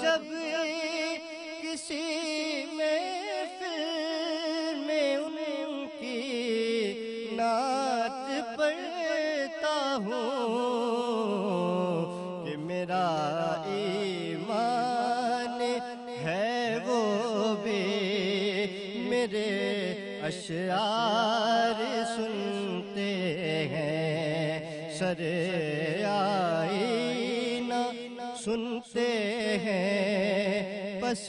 جب کسی محفل میں ان کی نعت پڑھتا ہوں کہ میرا ایمان ہے وہ بھی میرے اشعار سنتے ہیں، سر آئینہ سنتے ہیں، پس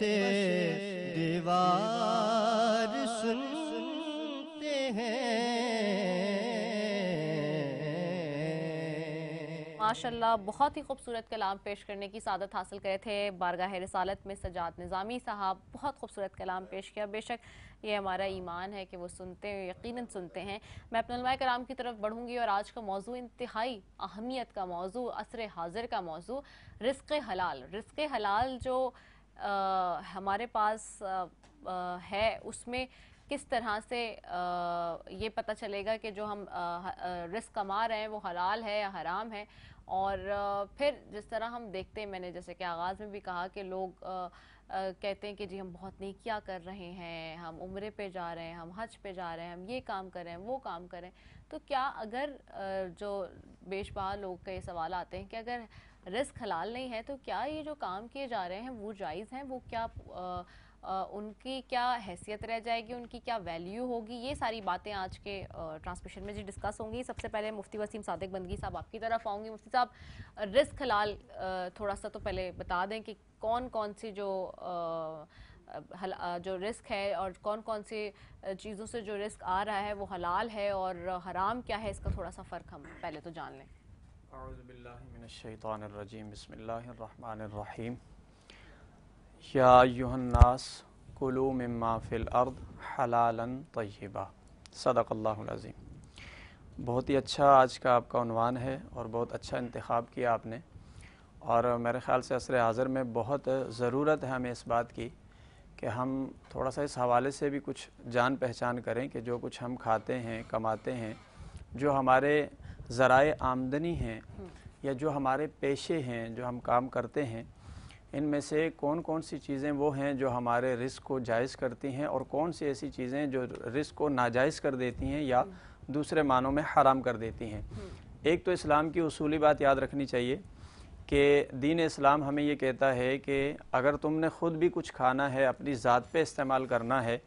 دیوار سنتے ہیں۔ ماشاءاللہ بہت ہی خوبصورت کلام پیش کرنے کی سعادت حاصل کرے تھے بارگاہ رسالت میں سجاد نظامی صاحب، بہت خوبصورت کلام پیش کیا۔ بے شک یہ ہمارا ایمان ہے کہ وہ سنتے ہیں، یقیناً سنتے ہیں۔ میں اپنے علماء کرام کی طرف بڑھوں گی اور آج کا موضوع انتہائی اہمیت کا موضوع، عصر حاضر کا موضوع، رزق حلال۔ رزق حلال جو ہمارے پاس ہے اس میں کس طرح سے یہ پتہ چلے گا کہ جو ہم رزق کما رہے ہیں وہ حلال ہے یا حرام ہے، اور پھر جس طرح ہم دیکھتے ہیں، میں نے جیسے کہ آغاز میں بھی کہا کہ لوگ کہتے ہیں کہ جی ہم بہت نیکیاں کر رہے ہیں، ہم عمرے پہ جا رہے ہیں، ہم حج پہ جا رہے ہیں، ہم یہ کام کر رہے ہیں، وہ کام کریں، تو کیا اگر جو بیش بہا لوگ کا یہ سوال آتے ہیں کہ اگر رزق حلال نہیں ہے تو کیا یہ جو کام کیے جا رہے ہیں وہ جائز ہیں، وہ کیا ان کی کیا حیثیت رہ جائے گی، ان کی کیا ویلیو ہوگی؟ یہ ساری باتیں آج کے ٹرانسمیشن میں ڈسکس ہوں گی۔ سب سے پہلے مفتی وسیم صادق بندگی صاحب آپ کی طرف آؤں گی۔ مفتی صاحب، رزق حلال تھوڑا سا تو پہلے بتا دیں کہ کون کون سی جو رزق ہے اور کون کون سی چیزوں سے جو رزق آ رہا ہے وہ حلال ہے اور حرام کیا ہے، اس کا تھوڑا سا فرق ہم پہلے تو جان لیں۔ اعوذ باللہ من الشیطان الرجیم، بسم اللہ الرحمن الرحیم۔ یا ایھا الناس کلوا مما فی الارض حلالا طیبا، صدق اللہ العظیم۔ بہت ہی اچھا آج کا آپ کا عنوان ہے اور بہت اچھا انتخاب کیا آپ نے، اور میرے خیال سے عصر حاضر میں بہت ضرورت ہے ہمیں اس بات کی کہ ہم تھوڑا سا اس حوالے سے بھی کچھ جان پہچان کریں کہ جو کچھ ہم کھاتے ہیں، کماتے ہیں، جو ہمارے ذرائع آمدنی ہیں یا جو ہمارے پیشے ہیں، جو ہم کام کرتے ہیں، ان میں سے کون کون سی چیزیں وہ ہیں جو ہمارے رزق کو جائز کرتی ہیں اور کون سی ایسی چیزیں جو رزق کو ناجائز کر دیتی ہیں یا دوسرے معنوں میں حرام کر دیتی ہیں۔ ایک تو اسلام کی اصولی بات یاد رکھنی چاہیے کہ دین اسلام ہمیں یہ کہتا ہے کہ اگر تم نے خود بھی کچھ کھانا ہے، اپنی ذات پہ استعمال کرنا ہے،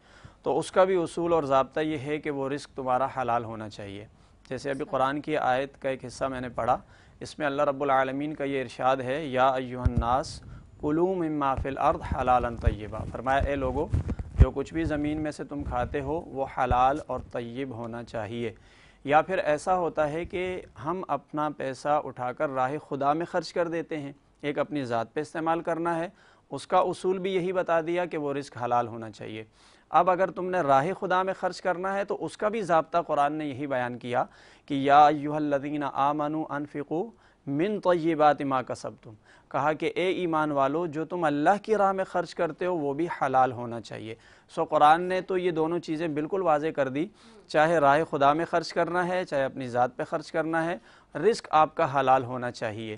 تو اس کا بھی اصول اور ضابطہ یہ ہے کہ وہ رزق تمہارا حلال ہونا چاہیے۔ جیسے ابھی قرآن کی آیت کا ایک حصہ میں نے پڑھا، اس میں اللہ رب العالمین کا یہ ارشاد ہے، یا ایھا الناس کلوا مما فی الارض حلالا طیبا، فرمایا اے لوگو جو کچھ بھی زمین میں سے تم کھاتے ہو وہ حلال اور طیب ہونا چاہیے۔ یا پھر ایسا ہوتا ہے کہ ہم اپنا پیسہ اٹھا کر راہ خدا میں خرچ کر دیتے ہیں، ایک اپنی ذات پہ استعمال کرنا ہے، اس کا اصول بھی یہی بتا دیا کہ وہ رزق حلال ہونا چاہیے۔ اب اگر تم نے راہ خدا میں خرچ کرنا ہے تو اس کا بھی ضابطہ قرآن نے یہی بیان کیا کہ یا ایھا الذین آمنوا انفقوا من طیبات ما کسبتم، کہا کہ اے ایمان والو جو تم اللہ کی راہ میں خرچ کرتے ہو وہ بھی حلال ہونا چاہیے۔ سو قرآن نے تو یہ دونوں چیزیں بالکل واضح کر دی، چاہے راہ خدا میں خرچ کرنا ہے، چاہے اپنی ذات پہ خرچ کرنا ہے، رزق آپ کا حلال ہونا چاہیے۔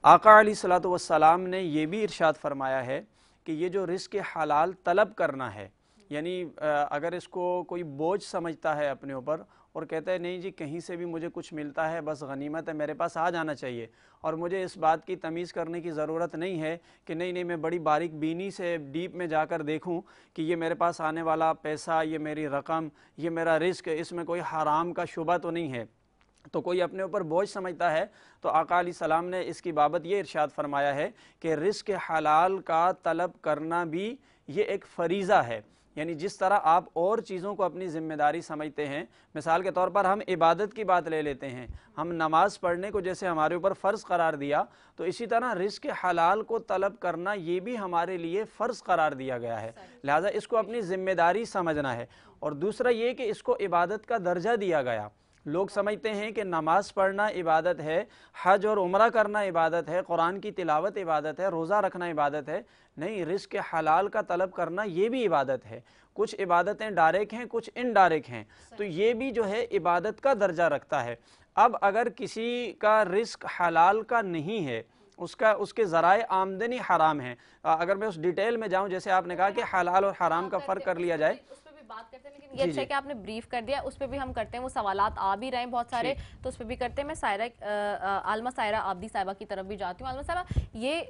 آقا علیہ الصلوۃ والسلام نے یہ بھی ارشاد فرمایا ہے کہ یہ جو رزق حلال طلب کرنا ہے، یعنی اگر اس کو کوئی بوجھ سمجھتا ہے اپنے اوپر اور کہتا ہے نہیں جی کہیں سے بھی مجھے کچھ ملتا ہے بس غنیمت ہے، میرے پاس آ جانا چاہیے، اور مجھے اس بات کی تمیز کرنے کی ضرورت نہیں ہے کہ نہیں میں بڑی باریک بینی سے ڈیپ میں جا کر دیکھوں کہ یہ میرے پاس آنے والا پیسہ، یہ میری رقم، یہ میرا رزق، اس میں کوئی حرام کا شبہ تو نہیں ہے، تو کوئی اپنے اوپر بوجھ سمجھتا ہے، تو آقا علیہ السلام نے اس کی بابت یہ ارشاد فرمایا ہے کہ رزق حلال کا طلب کرنا بھی یہ ایک فریضہ ہے۔ یعنی جس طرح آپ اور چیزوں کو اپنی ذمہ داری سمجھتے ہیں، مثال کے طور پر ہم عبادت کی بات لے لیتے ہیں، ہم نماز پڑھنے کو جیسے ہمارے اوپر فرض قرار دیا، تو اسی طرح رزق حلال کو طلب کرنا یہ بھی ہمارے لیے فرض قرار دیا گیا ہے، لہٰذا اس کو اپنی ذمہ داری سمجھنا ہے۔ اور دوسرا یہ کہ اس کو عبادت کا درجہ دیا گیا۔ لوگ سمجھتے ہیں کہ نماز پڑھنا عبادت ہے، حج اور عمرہ کرنا عبادت ہے، قرآن کی تلاوت عبادت ہے، روزہ رکھنا عبادت ہے، نہیں، رزق حلال کا طلب کرنا یہ بھی عبادت ہے۔ کچھ عبادتیں ڈائریکٹ ہیں، کچھ انڈائریکٹ ہیں، تو یہ بھی جو ہے عبادت کا درجہ رکھتا ہے۔ اب اگر کسی کا رزق حلال کا نہیں ہے، اس کے ذرائع آمدنی حرام ہیں. اگر میں اس ڈیٹیل میں جاؤں، جیسے آپ نے کہا کہ حلال اور حرام کا فرق کر لیا جائے، اس پہ بھی بات کرتے ہیں، لیکن یہ اچھا ہے کہ آپ نے بریف کر دیا، اس پہ بھی ہم کرتے ہیں. وہ سوالات آ بھی رہے ہیں بہت سارے، تو اس پہ بھی کرتے ہیں. میں عالمہ سائرہ عابدی صاحبہ کی طرف بھی جاتی ہوں. عالمہ صاحبہ، یہ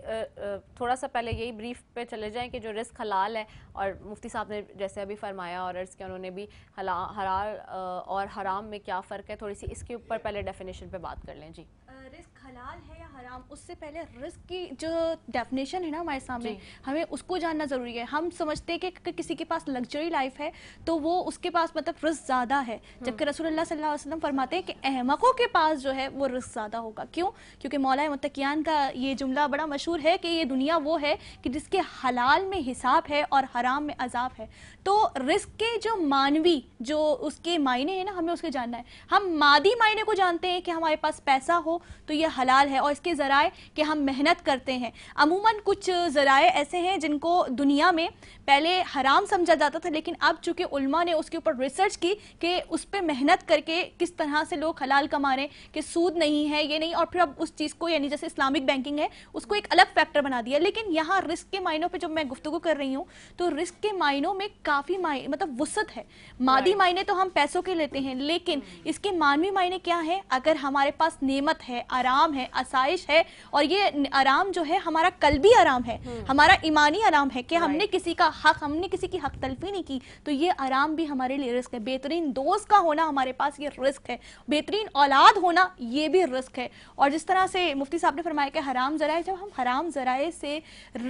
تھوڑا سا پہلے یہی بریف پہ چلے جائیں کہ جو رزق حلال ہے، اور مفتی صاحب نے جیسے ابھی فرمایا اور عرض کیا انہوں نے بھی، حلال اور حرام میں کیا فرق ہے، تھوڑی سی اس کے اوپر پہلے ڈیفینیشن پہ بات کر لیں. جی، رزق حلال ہے یا حرام، اس سے پہلے رزق کی جو ڈیفینیشن ہے نا ہمارے سامنے، ہمیں اس کو جاننا ضروری ہے. ہم سمجھتے ہیں کہ اگر کسی کے پاس لگژری لائف ہے تو وہ اس کے پاس مطلب رزق زیادہ ہے، جبکہ رسول اللہ صلی اللہ علیہ وسلم فرماتے ہیں کہ احمقوں کے پاس جو ہے وہ رزق زیادہ ہوگا. کیوں؟ کیونکہ مولا متقیان کا یہ جملہ بڑا مشہور ہے کہ یہ دنیا وہ ہے کہ جس کے حلال میں حساب ہے اور حرام میں عذاب ہے. تو رزق کے جو معنوی جو اس کے معنی ہیں نا، ہمیں اس کے جاننا ہے. ہم مادی معنی کو جانتے ہیں کہ ہمارے پاس پیسہ ہو تو یہ حلال ہے، اور اس کے ذرائع کہ ہم محنت کرتے ہیں. عموماً کچھ ذرائع ایسے ہیں جن کو دنیا میں پہلے حرام سمجھا جاتا تھا، لیکن اب چونکہ علماء نے اس کے اوپر ریسرچ کی کہ اس پہ محنت کر کے کس طرح سے لوگ حلال کما رہے ہیں، کہ سود نہیں ہے، یہ نہیں، اور پھر اب اس چیز کو یعنی جیسے اسلامک بینکنگ ہے اس کو ایک الگ فیکٹر بنا دیا. لیکن یہاں رزق کے معنوں پہ جب میں گفتگو کر رہی ہوں تو رزق کے معنوں میں کافی مطلب وسعت ہے. مادی معنی تو ہم پیسوں کے لیتے ہیں، لیکن اس کے معنوی معنی کیا ہے؟ اگر ہمارے پاس نعمت ہے، آرام ہے، آسائش ہے، اور یہ آرام جو ہے ہمارا قلبی آرام ہے، ہمارا ایمانی آرام ہے کہ ہم نے کسی کا حق، ہم نے کسی کی حق تلفی نہیں کی، تو یہ آرام بھی ہمارے لیے رزق ہے. بہترین دوست کا ہونا ہمارے پاس یہ رزق ہے. بہترین اولاد ہونا یہ بھی رزق ہے. اور جس طرح سے مفتی صاحب نے فرمایا کہ حرام ذرائع، جب ہم حرام ذرائع سے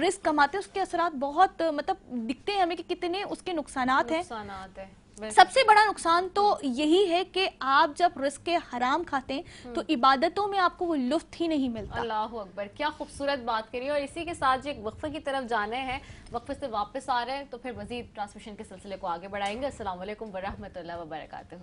رزق کماتے ہیں اس کے اثرات بہت مطلب دکھتے ہیں ہمیں کہ کتنے اس کے نقصانات ہیں. سب سے بڑا نقصان تو یہی ہے کہ آپ جب رزق حرام کھاتے ہیں تو عبادتوں میں آپ کو وہ لطف ہی نہیں ملتا. اللہ اکبر، کیا خوبصورت بات کری. اور اسی کے ساتھ ایک وقفے کی طرف جانے ہیں، وقفے سے واپس آ رہے ہیں تو پھر مزید ٹرانسمیشن کے سلسلے کو آگے بڑھائیں گے. السلام علیکم ورحمۃ اللہ وبرکاتہ.